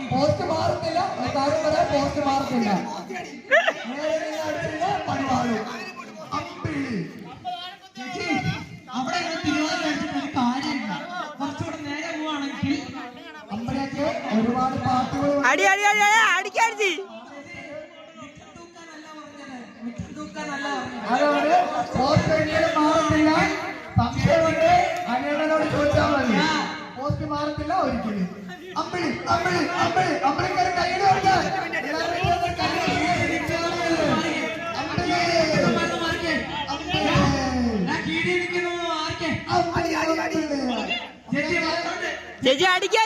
Post മാറുന്നില്ല post മാറുന്നില്ല പണി മാറും. ചേച്ചി അവിടെ തിരുവാതിര കാര്യമില്ല. കുറച്ചുകൂടെ നേരെ പോവാണെങ്കിൽ അമ്പലൊക്കെ ഒരുപാട് പാട്ടുകൾ അതുകൊണ്ട് പോസ്റ്റ് ഒരിക്കലും മാറത്തില്ല. സംശയമുണ്ട് അനിയനോട് ചോദിച്ചാൽ മതി. പോസ്റ്റ് മാറത്തില്ല ഒരിക്കലും. അമ്പിളി അമ്പിളി അമ്പിളി അമ്പിളിക്കാരെ കൈയ്യടി കൊടുക്കാൻ ചേച്ചി അടിക്കാ